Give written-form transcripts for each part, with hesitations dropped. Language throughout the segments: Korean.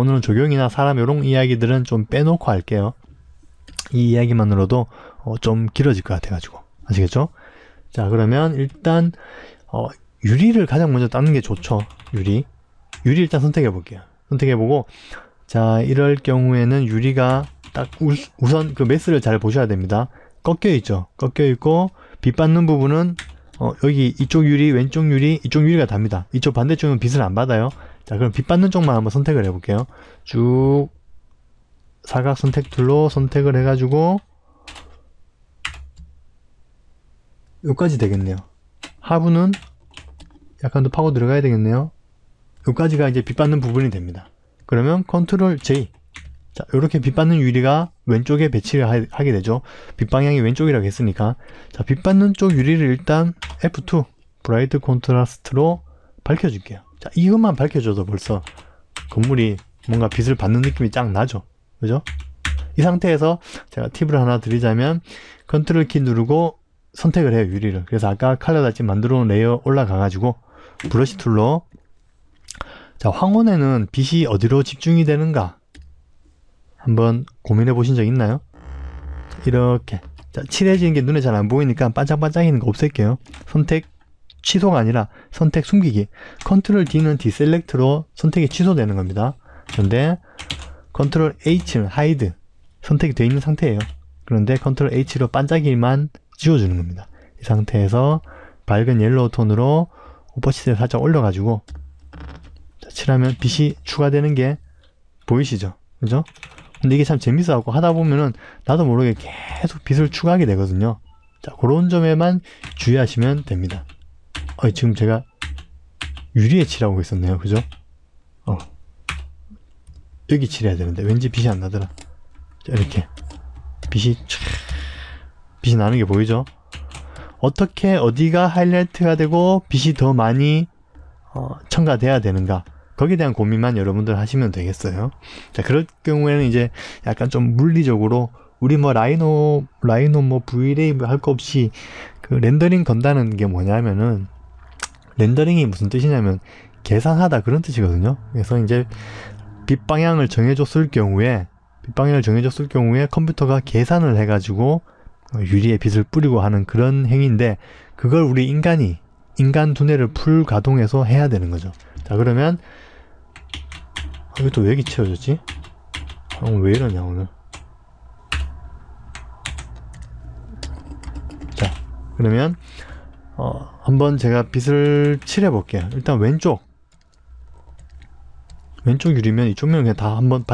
오늘은 조경이나 사람 요런 이야기들은 좀 빼놓고 할게요. 이 이야기만으로도 좀 길어질 것 같아가지고. 아시겠죠? 자, 그러면 일단 유리를 가장 먼저 닦는 게 좋죠. 유리 일단 선택해 볼게요. 선택해보고, 자, 이럴 경우에는 유리가 딱 우선 그 메스를 잘 보셔야 됩니다. 꺾여 있죠. 꺾여 있고 빛 받는 부분은 여기 이쪽 유리, 왼쪽 유리, 이쪽 유리가 답니다. 이쪽 반대쪽은 빛을 안 받아요. 자, 그럼 빛 받는 쪽만 한번 선택을 해볼게요. 쭉 사각 선택 툴로 선택을 해가지고 여기까지 되겠네요. 하부는 약간 더 파고 들어가야 되겠네요. 여기까지가 이제 빛 받는 부분이 됩니다. 그러면 컨트롤 J. 자, 이렇게 빛 받는 유리가 왼쪽에 배치를 하게 되죠. 빛 방향이 왼쪽이라고 했으니까. 자, 빛 받는 쪽 유리를 일단 F2 브라이트 콘트라스트로 밝혀줄게요. 자, 이것만 밝혀줘도 벌써 건물이 뭔가 빛을 받는 느낌이 쫙 나죠. 그죠? 이 상태에서 제가 팁을 하나 드리자면, 컨트롤 키 누르고 선택을 해요, 유리를. 그래서 아까 칼라 달집 만들어 놓은 레이어 올라가가지고 브러쉬 툴로, 자, 황혼에는 빛이 어디로 집중이 되는가 한번 고민해 보신 적 있나요? 이렇게, 자, 칠해지는 게 눈에 잘 안 보이니까 반짝반짝이는 거 없앨게요. 선택 취소가 아니라 선택 숨기기. 컨트롤 D는 디셀렉트로 선택이 취소되는 겁니다. 그런데 컨트롤 H는 하이드 선택이 되어 있는 상태예요. 그런데 컨트롤 H로 반짝이만 지워주는 겁니다. 이 상태에서 밝은 옐로우 톤으로 오퍼시티를 살짝 올려가지고, 자, 칠하면 빛이 추가되는 게 보이시죠? 그죠? 근데 이게 참 재밌어갖고 하다 보면은 나도 모르게 계속 빛을 추가하게 되거든요. 자, 그런 점에만 주의하시면 됩니다. 지금 제가 유리에 칠하고 있었네요. 그죠? 여기 칠해야 되는데 왠지 빛이 안 나더라. 자, 이렇게 빛이 나는 게 보이죠? 어떻게 어디가 하이라이트가 되고 빛이 더 많이 첨가돼야 되는가, 거기에 대한 고민만 여러분들 하시면 되겠어요. 자, 그럴 경우에는 이제 약간 좀 물리적으로 우리 뭐 라이노 뭐 V레이브 할 거 없이 그 렌더링 건다는 게 뭐냐면은, 렌더링이 무슨 뜻이냐면 계산하다 그런 뜻이거든요. 그래서 이제 빛 방향을 정해줬을 경우에 컴퓨터가 계산을 해가지고 유리에 빛을 뿌리고 하는 그런 행위인데, 그걸 우리 인간 두뇌를 풀 가동해서 해야 되는 거죠. 자, 그러면 이거 또 왜 이렇게 채워졌지? 오늘 왜 이러냐 오늘. 자, 그러면 한번 제가 빛을 칠해 볼게요. 일단 왼쪽 유리면 이쪽면 그냥 다 한번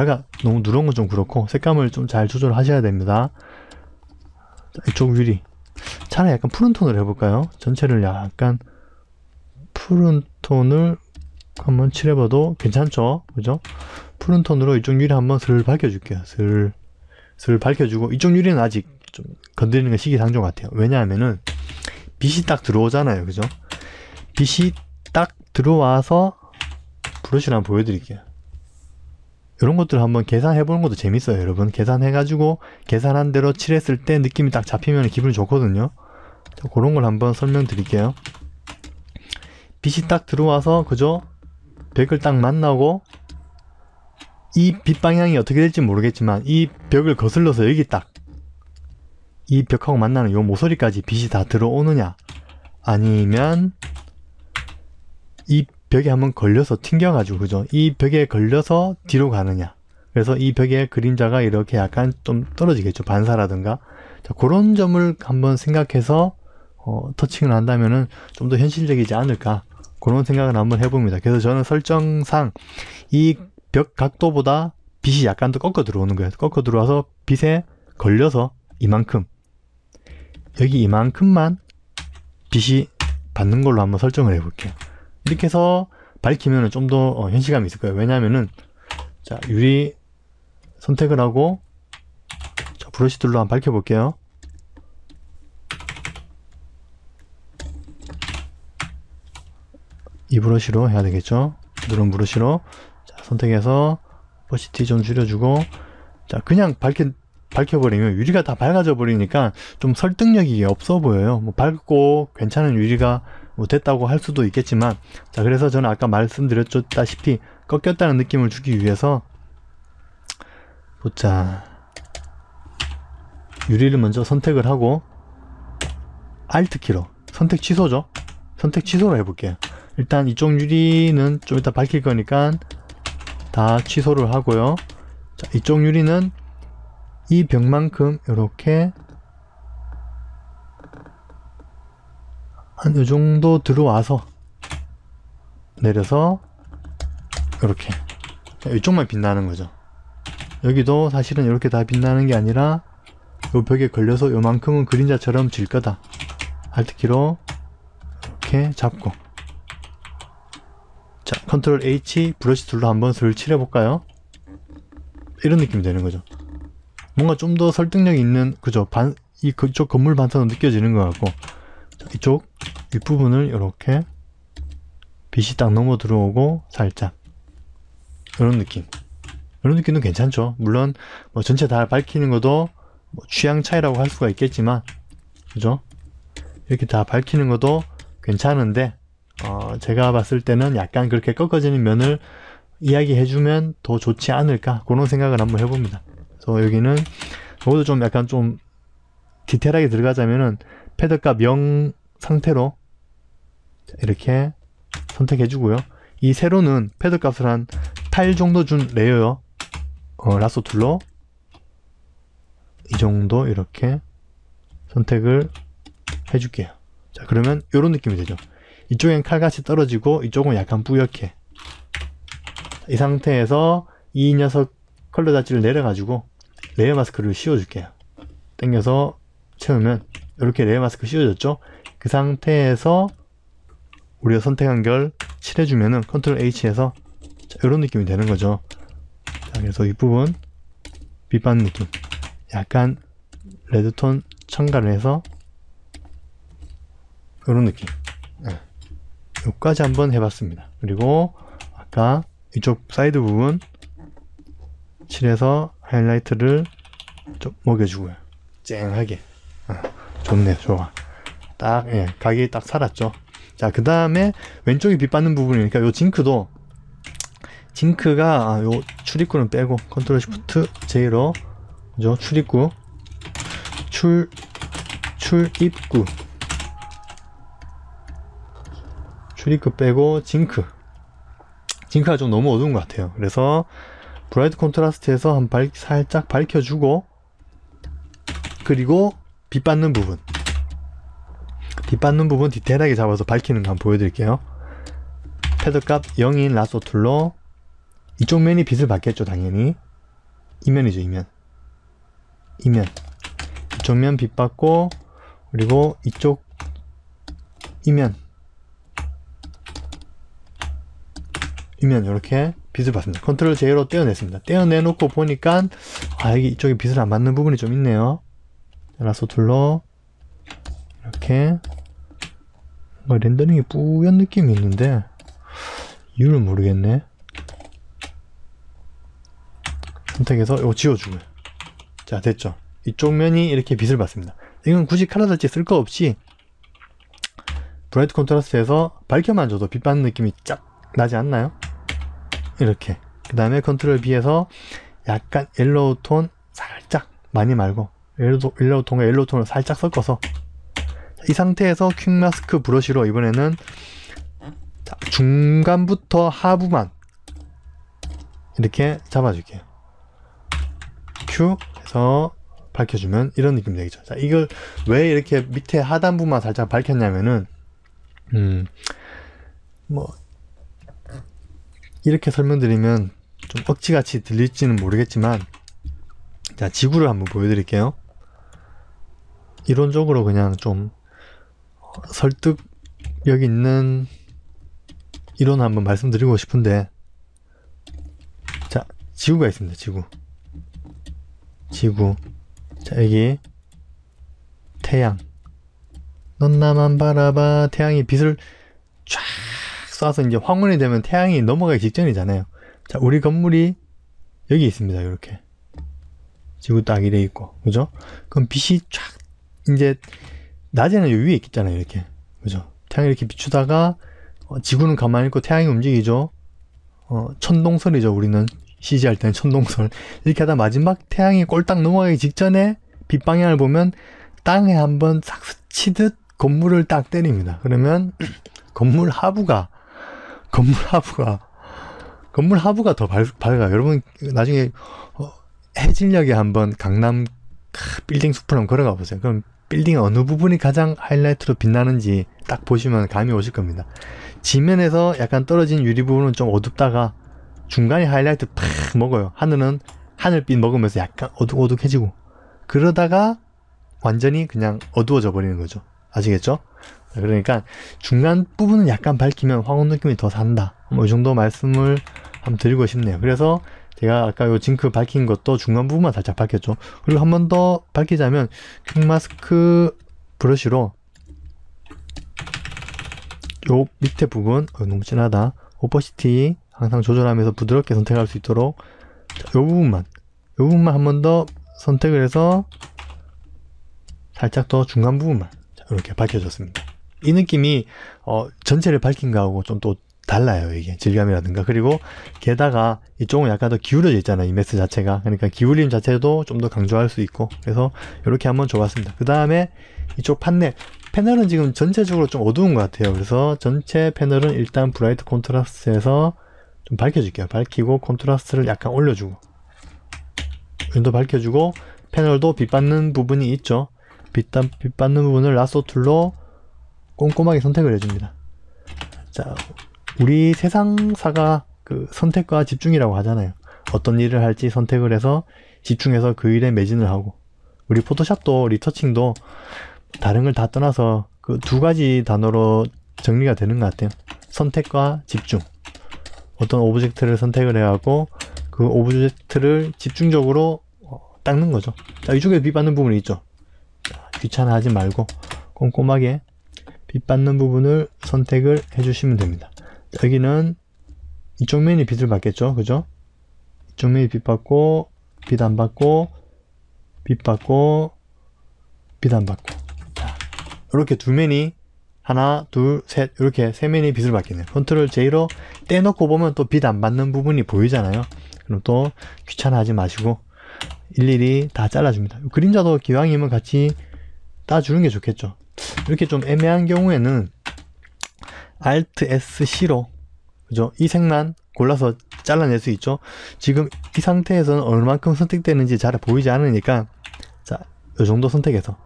너무 누런 건 좀 그렇고 색감을 좀 잘 조절하셔야 됩니다. 자, 이쪽 유리 차라리 약간 푸른 톤으로 해볼까요? 전체를 약간 푸른 톤을 한번 칠해봐도 괜찮죠? 그죠? 푸른 톤으로 이쪽 유리 한번 슬 밝혀줄게요. 슬 밝혀주고, 이쪽 유리는 아직 좀 건드리는 게 시기상조 같아요. 왜냐하면은 빛이 딱 들어오잖아요. 그죠? 빛이 딱 들어와서 브러쉬를 한번 보여드릴게요. 이런 것들 한번 계산해보는 것도 재밌어요. 여러분, 계산해가지고 계산한 대로 칠했을 때 느낌이 딱 잡히면 기분이 좋거든요. 자, 그런 걸 한번 설명드릴게요. 빛이 딱 들어와서, 그죠? 벽을 딱 만나고, 이 빛 방향이 어떻게 될지 모르겠지만 이 벽을 거슬러서 여기 딱 이 벽하고 만나는 요 모서리까지 빛이 다 들어오느냐, 아니면 이 벽에 한번 걸려서 튕겨가지고, 그죠? 이 벽에 걸려서 뒤로 가느냐. 그래서 이 벽의 그림자가 이렇게 약간 좀 떨어지겠죠. 반사라든가. 자, 그런 점을 한번 생각해서 터칭을 한다면은 좀 더 현실적이지 않을까, 그런 생각을 한번 해봅니다. 그래서 저는 설정상 이 벽 각도보다 빛이 약간 더 꺾어 들어오는 거예요. 꺾어 들어와서 빛에 걸려서 이만큼, 여기 이만큼만 빛이 받는 걸로 한번 설정을 해볼게요. 이렇게 해서 밝히면 좀 더 현실감이 있을 거예요. 왜냐하면은, 자, 유리 선택을 하고, 자, 브러쉬 툴로 한번 밝혀볼게요. 이 브러쉬로 해야 되겠죠? 누런 브러쉬로. 자, 선택해서 오퍼시티 좀 줄여주고, 자, 그냥 밝혀버리면 유리가 다 밝아져 버리니까 좀 설득력이 없어 보여요. 뭐 밝고 괜찮은 유리가 뭐 됐다고 할 수도 있겠지만, 자, 그래서 저는 아까 말씀드렸다시피 꺾였다는 느낌을 주기 위해서 보자. 유리를 먼저 선택을 하고 Alt키로 선택 취소죠. 선택 취소로 해볼게요. 일단 이쪽 유리는 좀 이따 밝힐 거니까 다 취소를 하고요. 자, 이쪽 유리는 이 벽만큼 이렇게 한 이 정도 들어와서 내려서 이렇게 이쪽만 빛나는 거죠. 여기도 사실은 이렇게 다 빛나는 게 아니라 이 벽에 걸려서 요만큼은 그림자처럼 질 거다. Alt키로 이렇게 잡고, 자, 컨트롤 H 브러쉬 툴로 한번 슬 칠해볼까요? 이런 느낌이 되는 거죠. 뭔가 좀 더 설득력 있는, 그죠? 그쪽 건물 반사도 느껴지는 것 같고, 자, 이쪽 윗부분을 이렇게 빛이 딱 넘어 들어오고 살짝 이런 느낌. 이런 느낌도 괜찮죠. 물론 뭐 전체 다 밝히는 것도 뭐 취향 차이라고 할 수가 있겠지만, 그죠? 이렇게 다 밝히는 것도 괜찮은데 제가 봤을 때는 약간 그렇게 꺾어지는 면을 이야기해주면 더 좋지 않을까, 그런 생각을 한번 해봅니다. 그래서 여기는 이것도 좀 약간 좀 디테일하게 들어가자면은 패드값 0 상태로 이렇게 선택해주고요. 이 세로는 패드값을 한 8 정도 준 레이어 라소 툴로 이 정도 이렇게 선택을 해줄게요. 자, 그러면 이런 느낌이 되죠. 이쪽엔 칼같이 떨어지고 이쪽은 약간 뿌옇게. 이 상태에서 이 녀석 컬러 자체를 내려가지고 레이어 마스크를 씌워줄게요. 당겨서 채우면 이렇게 레이어 마스크 씌워졌죠. 그 상태에서 우리가 선택한 결 칠해주면은 컨트롤 H에서 이런 느낌이 되는 거죠. 자, 그래서 이 부분 빛 받는 느낌, 약간 레드톤 첨가를 해서 이런 느낌. 네. 여기까지 한번 해봤습니다. 그리고 아까 이쪽 사이드 부분 칠해서 하이라이트를 좀 먹여주고요. 쨍하게. 좋네요. 좋아. 딱, 예, 각이 딱 살았죠. 자, 그 다음에 왼쪽이 빛 받는 부분이니까 요 징크도, 징크가 요 출입구는 빼고 컨트롤 시프트 J로, 그죠? 출입구, 출입구 빼고 징크가 좀 너무 어두운 것 같아요. 그래서 브라이트 콘트라스트에서 살짝 밝혀주고, 그리고 빛 받는 부분 디테일하게 잡아서 밝히는 거 한번 보여드릴게요. 패드값 0인 라소 툴로 이쪽 면이 빛을 받겠죠. 당연히 이면이죠. 이면 이쪽 면 빛 받고, 그리고 이쪽 이면 이렇게 빛을 받습니다. 컨트롤 J로 떼어냈습니다. 떼어내놓고 보니까 여기 이쪽에 빛을 안 받는 부분이 좀 있네요. 라소 툴로 이렇게 렌더링이 뿌연 느낌이 있는데 이유를 모르겠네. 선택해서 이거 지워주고요. 자, 됐죠. 이쪽 면이 이렇게 빛을 받습니다. 이건 굳이 칼라 달치 쓸 거 없이 브라이트 콘트라스트에서 밝혀만 줘도 빛 받는 느낌이 쫙 나지 않나요? 이렇게. 그 다음에 컨트롤 B에서 약간 옐로우 톤 살짝, 많이 말고 옐로우 톤과 옐로우 톤을 살짝 섞어서, 이 상태에서 퀵 마스크 브러쉬로 이번에는 중간부터 하부만 이렇게 잡아줄게요. 큐 해서 밝혀주면 이런 느낌이 되겠죠. 자, 이걸 왜 이렇게 밑에 하단부만 살짝 밝혔냐면은 뭐 이렇게 설명드리면 좀 억지같이 들릴지는 모르겠지만, 자, 지구를 한번 보여드릴게요. 이론적으로 그냥 좀 설득력 있는 이론 한번 말씀드리고 싶은데, 자, 지구가 있습니다. 지구. 자, 여기 태양. 넌 나만 바라봐. 태양이 빛을 쫙 쏴서 이제 황혼이 되면 태양이 넘어가기 직전이잖아요. 자, 우리 건물이 여기 있습니다. 이렇게 지구 딱 이래 있고, 그죠? 그럼 빛이 쫙 이제 낮에는 요 위에 있잖아요. 이렇게, 그죠? 태양이 이렇게 비추다가 지구는 가만히 있고 태양이 움직이죠. 천동설이죠. 우리는 CG 할 때는 천동설 이렇게 하다 마지막 태양이 꼴딱 넘어가기 직전에 빛 방향을 보면 땅에 한번 싹 스치듯 건물을 딱 때립니다. 그러면 건물 하부가 더 밝아요. 여러분 나중에 해질녘에 한번 강남 빌딩 숲을 한번 걸어가 보세요. 그럼 빌딩 어느 부분이 가장 하이라이트로 빛나는지 딱 보시면 감이 오실 겁니다. 지면에서 약간 떨어진 유리 부분은 좀 어둡다가 중간에 하이라이트 팍 먹어요. 하늘은 하늘빛 먹으면서 약간 어둑어둑해지고 그러다가 완전히 그냥 어두워져 버리는 거죠. 아시겠죠? 그러니까 중간 부분은 약간 밝히면 황혼 느낌이 더 산다. 이 정도 말씀을 한번 드리고 싶네요. 그래서 제가 아까 요 징크 밝힌 것도 중간 부분만 살짝 밝혔죠. 그리고 한 번 더 밝히자면 퀵마스크 브러쉬로 요 밑에 부분 너무 진하다. 오퍼시티 항상 조절하면서 부드럽게 선택할 수 있도록 요 부분만 한 번 더 선택을 해서 살짝 더 중간 부분만 이렇게 밝혀줬습니다. 이 느낌이 전체를 밝힌 거하고 좀 또 달라요. 이게 질감이라든가. 그리고 게다가 이쪽은 약간 더 기울어져 있잖아요. 이 메스 자체가. 그러니까 기울림 자체도 좀 더 강조할 수 있고 그래서 이렇게 한번 줘봤습니다. 그 다음에 이쪽 패널은 지금 전체적으로 좀 어두운 것 같아요. 그래서 전체 패널은 일단 브라이트 콘트라스트에서 좀 밝혀줄게요. 밝히고 콘트라스트를 약간 올려주고 이 정도 밝혀주고 패널도 빛받는 부분이 있죠. 빛받는 부분을 라소 툴로 꼼꼼하게 선택을 해줍니다. 자, 우리 세상사가 그 선택과 집중이라고 하잖아요. 어떤 일을 할지 선택을 해서 집중해서 그 일에 매진을 하고 우리 포토샵도 리터칭도 다른 걸 다 떠나서 그 두 가지 단어로 정리가 되는 것 같아요. 선택과 집중. 어떤 오브젝트를 선택을 해가고 그 오브젝트를 집중적으로 닦는 거죠. 자, 이쪽에 빛 받는 부분이 있죠. 자, 귀찮아하지 말고 꼼꼼하게 빛 받는 부분을 선택을 해주시면 됩니다. 자, 여기는 이쪽 면이 빛을 받겠죠. 그죠? 이쪽 면이 빛 받고 빛 안 받고 빛 받고 빛 안 받고 자, 이렇게 두 면이 하나 둘 셋 이렇게 세 면이 빛을 받겠네요. 컨트롤 J로 떼놓고 보면 또 빛 안 받는 부분이 보이잖아요. 그럼 또 귀찮아하지 마시고 일일이 다 잘라줍니다. 그림자도 기왕이면 같이 따주는 게 좋겠죠. 이렇게 좀 애매한 경우에는 Alt SC로 그죠? 이 색만 골라서 잘라낼 수 있죠. 지금 이 상태에서는 얼만큼 선택되는지 잘 보이지 않으니까 자, 요 정도 선택해서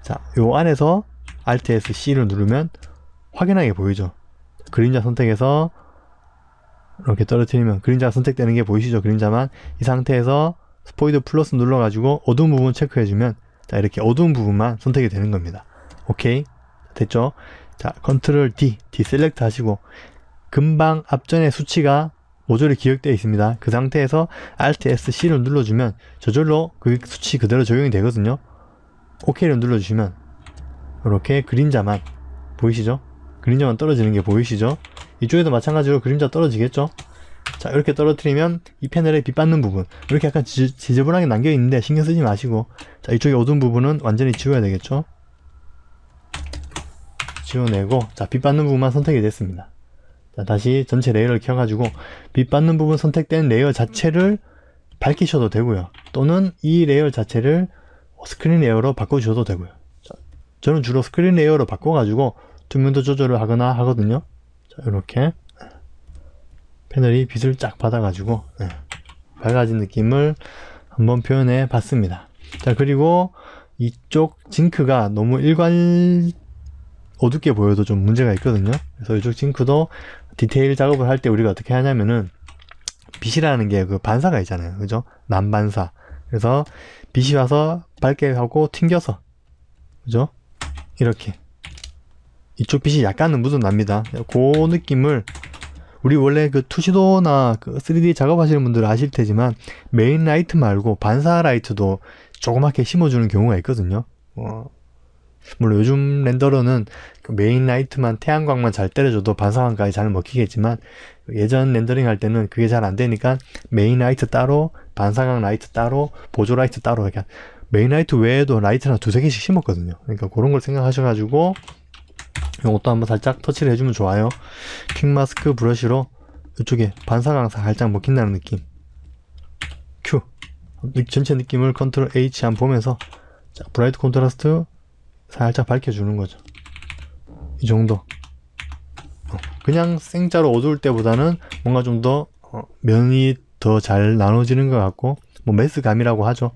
자, 요 안에서 Alt SC를 누르면 확연하게 보이죠. 그림자 선택해서 이렇게 떨어뜨리면 그림자가 선택되는 게 보이시죠? 그림자만 이 상태에서 스포이드 플러스 눌러가지고 어두운 부분 체크해주면 자, 이렇게 어두운 부분만 선택이 되는 겁니다. 오케이 됐죠? 자, 컨트롤 D 셀렉트 하시고 금방 앞전에 수치가 모조리 기억되어 있습니다. 그 상태에서 Alt SC를 눌러주면 저절로 그 수치 그대로 적용이 되거든요. OK를 눌러주시면 이렇게 그림자만 보이시죠? 그림자만 떨어지는 게 보이시죠? 이쪽에도 마찬가지로 그림자 떨어지겠죠? 자, 이렇게 떨어뜨리면 이 패널에 빛 받는 부분 이렇게 약간 지저분하게 남겨 있는데 신경 쓰지 마시고 자, 이쪽에 어두운 부분은 완전히 지워야 되겠죠? 지워내고 자, 빛 받는 부분만 선택이 됐습니다. 자, 다시 전체 레이어를 켜가지고 빛 받는 부분 선택된 레이어 자체를 밝히셔도 되고요. 또는 이 레이어 자체를 스크린 레이어로 바꿔주셔도 되고요. 자, 저는 주로 스크린 레이어로 바꿔가지고 투명도 조절을 하거나 하거든요. 자, 이렇게 패널이 빛을 쫙 받아가지고 밝아진 느낌을 한번 표현해 봤습니다. 자, 그리고 이쪽 징크가 너무 어둡게 보여도 좀 문제가 있거든요. 그래서 이쪽 징크도 디테일 작업을 할 때 우리가 어떻게 하냐면은 빛이라는 게 그 반사가 있잖아요. 그죠? 난반사. 그래서 빛이 와서 밝게 하고 튕겨서 그죠? 이렇게 이쪽 빛이 약간은 묻어납니다. 그 느낌을 우리 원래 그 투시도나 그 3D 작업하시는 분들은 아실 테지만 메인 라이트 말고 반사 라이트도 조그맣게 심어주는 경우가 있거든요. 물론 요즘 렌더러는 그 메인 라이트만 태양광만 잘 때려줘도 반사광까지 잘 먹히겠지만 예전 렌더링 할 때는 그게 잘 안 되니까 메인 라이트 따로 반사광 라이트 따로 보조 라이트 따로 이렇게 메인 라이트 외에도 라이트는 두세 개씩 심었거든요. 그러니까 그런 걸 생각하셔가지고 이것도 한번 살짝 터치를 해주면 좋아요. 퀵마스크 브러쉬로 이쪽에 반사광 살짝 먹힌다는 느낌 전체 느낌을 컨트롤 H 한번 보면서 자, 브라이트 콘트라스트 살짝 밝혀주는 거죠. 이 정도. 그냥 생자로 어두울 때보다는 뭔가 좀 더 면이 더 잘 나눠지는 것 같고, 뭐 메스감이라고 하죠.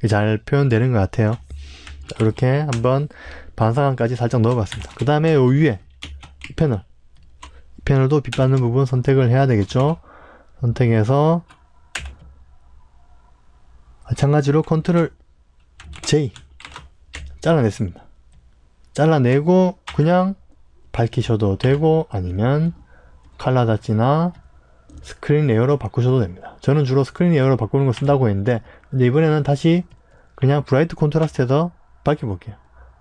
잘 표현되는 것 같아요. 자, 이렇게 한번 반사감까지 살짝 넣어봤습니다. 그 다음에 요 위에 이 패널도 빛 받는 부분 선택을 해야 되겠죠. 선택해서 마찬가지로 컨트롤 J 잘라냈습니다. 잘라내고 그냥 밝히셔도 되고, 아니면 칼라 닷지나 스크린 레이어로 바꾸셔도 됩니다. 저는 주로 스크린 레이어로 바꾸는 거 쓴다고 했는데, 근데 이번에는 다시 그냥 브라이트 콘트라스트에서 밝혀볼게요.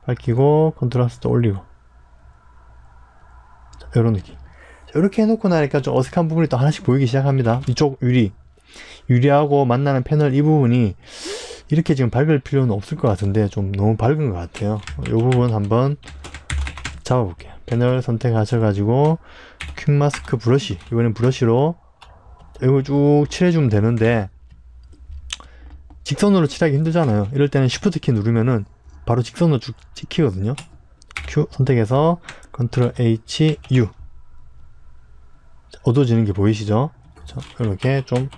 밝히고 컨트라스트 올리고, 자, 이런 느낌. 자, 이렇게 해놓고 나니까 좀 어색한 부분이 또 하나씩 보이기 시작합니다. 이쪽 유리하고 만나는 패널 이 부분이 이렇게 지금 밝을 필요는 없을 것 같은데 좀 너무 밝은 것 같아요. 이 부분 한번 잡아볼게요. 패널 선택하셔가지고 퀵 마스크 브러쉬, 이번엔 브러쉬로 이거 쭉 칠해주면 되는데, 직선으로 칠하기 힘들잖아요. 이럴 때는 Shift 키 누르면은 바로 직선으로 쭉 찍히거든요. Q 선택해서 컨트롤 H U, 어두워지는 게 보이시죠? 그렇죠? 이렇게 좀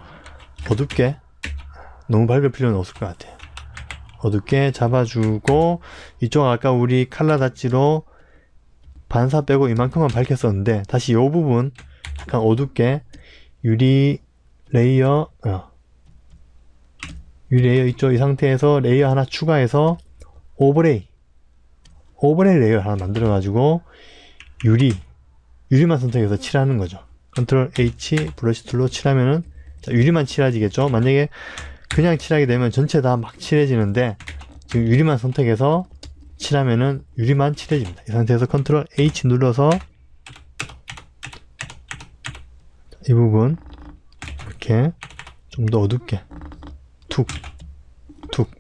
어둡게, 너무 밝을 필요는 없을 것 같아요. 어둡게 잡아주고, 이쪽 아까 우리 칼라 닷지로 반사 빼고 이만큼만 밝혔었는데, 다시 이 부분 약간 어둡게 유리 레이어 있죠? 이 상태에서 레이어 하나 추가해서 오버레이 레이어 하나 만들어 가지고 유리만 선택해서 칠하는 거죠. 컨트롤 H 브러쉬 툴로 칠하면은, 자, 유리만 칠해지겠죠. 만약에 그냥 칠하게 되면 전체 다 막 칠해지는데, 지금 유리만 선택해서 칠하면은 유리만 칠해집니다. 이 상태에서 컨트롤 H 눌러서 이 부분 이렇게 좀 더 어둡게 툭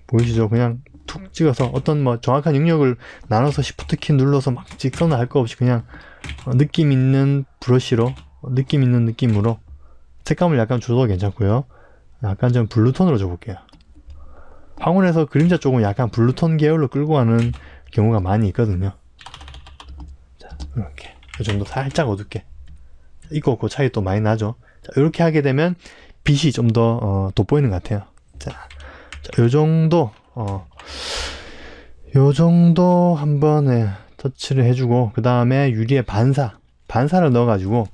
보이시죠? 그냥 툭 찍어서, 어떤 뭐 정확한 영역을 나눠서 Shift 키 눌러서 막 직선을 할 거 없이 그냥 느낌 있는 브러쉬로, 느낌 있는 느낌으로 색감을 약간 줘도 괜찮고요. 약간 좀 블루톤으로 줘볼게요. 황홀에서 그림자 쪽은 약간 블루톤 계열로 끌고 가는 경우가 많이 있거든요. 자, 이렇게 이 정도 살짝 어둡게, 있고 없고 차이 또 많이 나죠. 자, 이렇게 하게 되면 빛이 좀 더 돋보이는 것 같아요. 자, 요 정도 한번 터치를 해주고, 그 다음에 유리에 반사를 넣어가지고,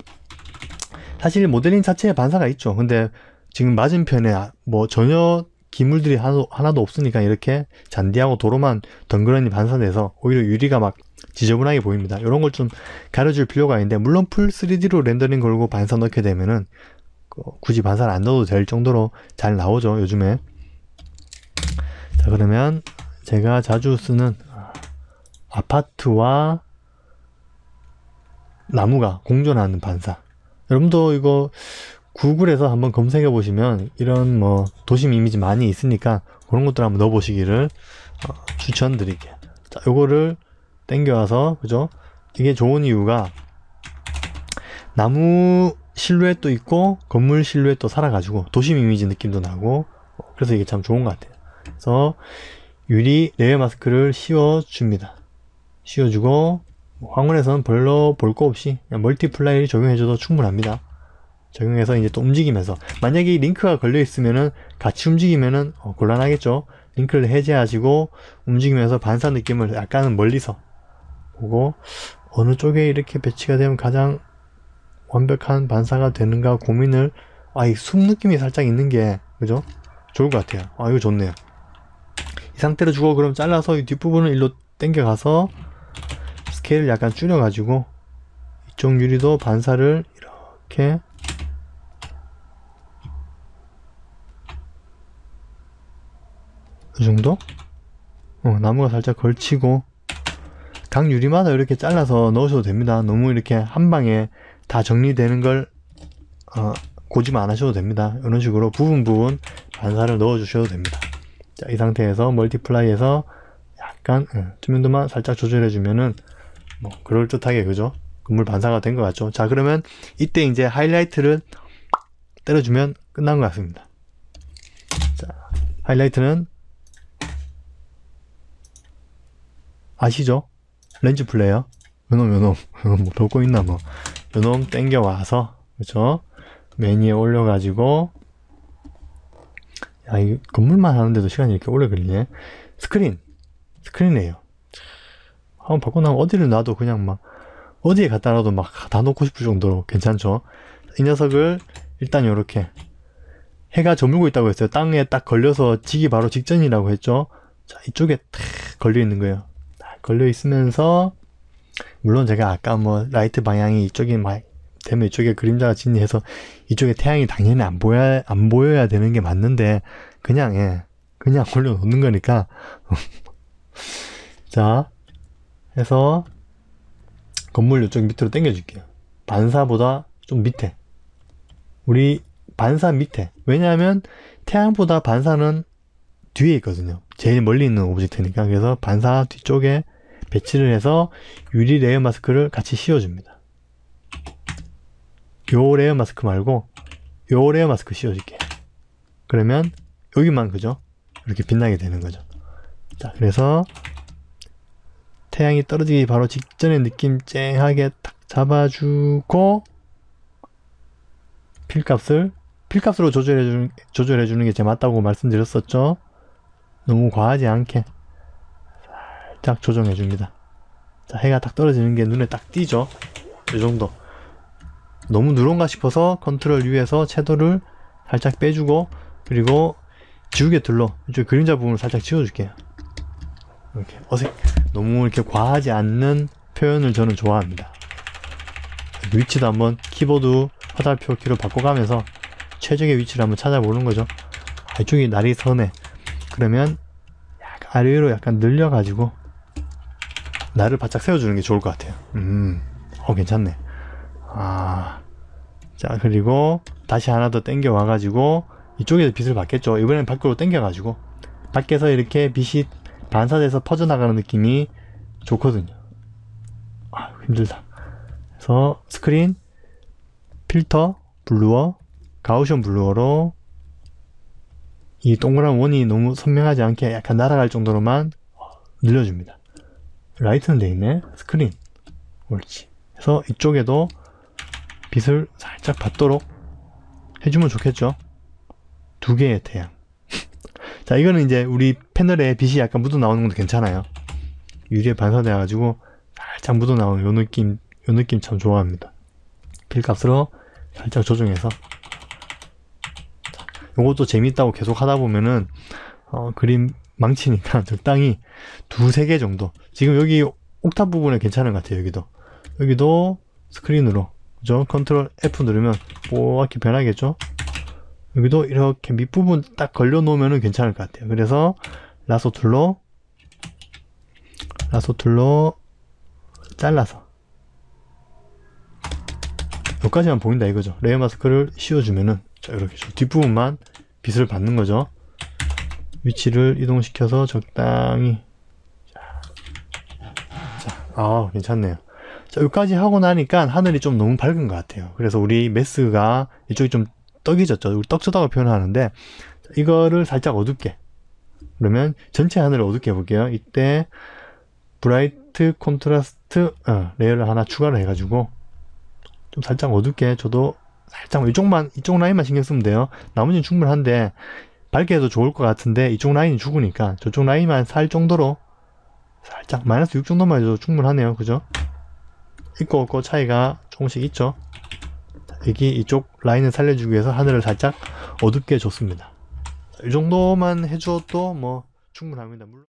사실 모델링 자체에 반사가 있죠. 근데 지금 맞은편에 뭐 전혀 기물들이 하나도 없으니까 이렇게 잔디하고 도로만 덩그러니 반사돼서 오히려 유리가 막 지저분하게 보입니다. 이런 걸 좀 가려줄 필요가 있는데, 물론 풀 3D로 렌더링 걸고 반사 넣게 되면은 굳이 반사를 안 넣어도 될 정도로 잘 나오죠, 요즘에. 자, 그러면 제가 자주 쓰는 아파트와 나무가 공존하는 반사, 여러분도 이거 구글에서 한번 검색해 보시면 이런 뭐 도심 이미지 많이 있으니까 그런 것들 한번 넣어 보시기를 추천드릴게요. 자, 요거를 땡겨와서, 그죠? 이게 좋은 이유가 나무 실루엣도 있고 건물 실루엣도 살아가지고 도심 이미지 느낌도 나고, 그래서 이게 참 좋은 것 같아요. 그래서 유리 레이어 마스크를 씌워줍니다. 씌워주고, 황홀에서는 별로 볼 거 없이 그냥 멀티플라이를 적용해줘도 충분합니다. 적용해서 이제 또 움직이면서, 만약에 이 링크가 걸려 있으면은 같이 움직이면은 곤란하겠죠. 링크를 해제하시고 움직이면서 반사 느낌을 약간은 멀리서 보고, 어느 쪽에 이렇게 배치가 되면 가장 완벽한 반사가 되는가 고민을, 이 숲 느낌이 살짝 있는 게, 그죠? 좋을 것 같아요. 이거 좋네요. 이 상태로 주고, 그럼 잘라서 이 뒷부분을 일로 당겨가서 스케일을 약간 줄여가지고 이쪽 유리도 반사를 이렇게 이 정도? 나무가 살짝 걸치고, 각 유리마다 이렇게 잘라서 넣으셔도 됩니다. 너무 이렇게 한 방에 다 정리되는 걸 고집 안 하셔도 됩니다. 이런 식으로 부분 반사를 넣어 주셔도 됩니다. 자, 이 상태에서 멀티플라이에서 약간 투명도만 살짝 조절해 주면은 뭐 그럴듯하게, 그죠? 건물 반사가 된 것 같죠? 자, 그러면 이때 이제 하이라이트를 때려주면 끝난 것 같습니다. 자, 하이라이트는 아시죠? 렌즈 플레이어. 요놈 뭐 볼 거 있나 뭐. 요놈 땡겨와서, 그쵸? 메뉴에 올려가지고, 야, 이 건물만 하는데도 시간이 이렇게 오래 걸리네. 스크린이에요. 한번 바꿔나면 어디를 놔도 그냥 막, 어디에 갖다 놔도 막 다 놓고 싶을 정도로 괜찮죠? 이 녀석을 일단 요렇게, 해가 저물고 있다고 했어요. 땅에 딱 걸려서 지기 바로 직전이라고 했죠? 자, 이쪽에 탁 걸려 있는 거예요. 딱 걸려 있으면서, 물론 제가 아까 뭐 라이트 방향이 이쪽에 막 되면 이쪽에 그림자가 진해서 이쪽에 태양이 당연히 안 보여야 되는 게 맞는데 그냥 그냥 올려놓는 거니까 자 해서 건물 이쪽 밑으로 당겨줄게요. 반사보다 좀 밑에, 우리 반사 밑에. 왜냐하면 태양보다 반사는 뒤에 있거든요. 제일 멀리 있는 오브젝트니까. 그래서 반사 뒤쪽에 배치를 해서 유리 레이어 마스크를 같이 씌워줍니다. 요 레이어 마스크 말고 요 레이어 마스크 씌워줄게. 그러면 여기만 그죠? 이렇게 빛나게 되는 거죠. 자, 그래서 태양이 떨어지기 바로 직전의 느낌 쨍하게 딱 잡아주고 필값으로 조절해주는 게 제일 맞다고 말씀드렸었죠. 너무 과하지 않게 살짝 조정해줍니다. 자, 해가 딱 떨어지는 게 눈에 딱 띄죠. 이 정도. 너무 누런가 싶어서 컨트롤 U에서 채도를 살짝 빼주고, 그리고 지우개 툴로 이쪽 그림자 부분을 살짝 지워줄게요. 이렇게 너무 이렇게 과하지 않는 표현을 저는 좋아합니다. 위치도 한번 키보드 화살표 키로 바꿔가면서 최적의 위치를 한번 찾아보는 거죠. 아, 이쪽이 날이 서네. 그러면 약간 아래로 약간 늘려가지고 날을 바짝 세워주는 게 좋을 것 같아요. 괜찮네. 자, 그리고 다시 하나 더 당겨 와가지고 이쪽에서 빛을 받겠죠. 이번엔 밖으로 당겨가지고 밖에서 이렇게 빛이 반사돼서 퍼져나가는 느낌이 좋거든요. 힘들다. 그래서 스크린, 필터, 블루어, 가우션 블루어로 이 동그란 원이 너무 선명하지 않게 약간 날아갈 정도로만 늘려줍니다. 라이트는 돼 있네. 스크린, 옳지. 그래서 이쪽에도 빛을 살짝 받도록 해주면 좋겠죠. 두 개의 태양. 자, 이거는 이제 우리 패널에 빛이 약간 묻어 나오는 것도 괜찮아요. 유리에 반사돼가지고 살짝 묻어 나오는 요 느낌 참 좋아합니다. 필값으로 살짝 조정해서. 요것도 재밌다고 계속 하다 보면은 그림 망치니까 적당히 두세 개 정도. 지금 여기 옥탑 부분에 괜찮은 것 같아요. 여기도 스크린으로, 그죠? 컨트롤 F 누르면 뽀얗게 변하겠죠? 여기도 이렇게 밑부분 딱 걸려 놓으면 괜찮을 것 같아요. 그래서 라소 툴로 잘라서 여기까지만 보인다 이거죠. 레이어 마스크를 씌워주면은, 자, 이렇게 뒷부분만 빛을 받는 거죠. 위치를 이동시켜서 적당히. 자, 괜찮네요. 자, 여기까지 하고 나니까 하늘이 좀 너무 밝은 것 같아요. 그래서 우리 메스가 이쪽이 좀 떡이졌죠. 우리 떡져다가 표현하는데, 이거를 살짝 어둡게. 그러면 전체 하늘을 어둡게 해볼게요. 이때 브라이트 콘트라스트 레이어를 하나 추가를 해가지고 좀 살짝 어둡게, 저도 살짝 이쪽 라인만 신경 쓰면 돼요. 나머지는 충분한데 밝게 해도 좋을 것 같은데 이쪽 라인이 죽으니까 저쪽 라인만 살 정도로 살짝 마이너스 6 정도만 해도 충분하네요. 그죠? 있고 없고 차이가 조금씩 있죠. 여기 이쪽 라인을 살려주기 위해서 하늘을 살짝 어둡게 줬습니다. 이 정도만 해줘도 뭐 충분합니다. 물론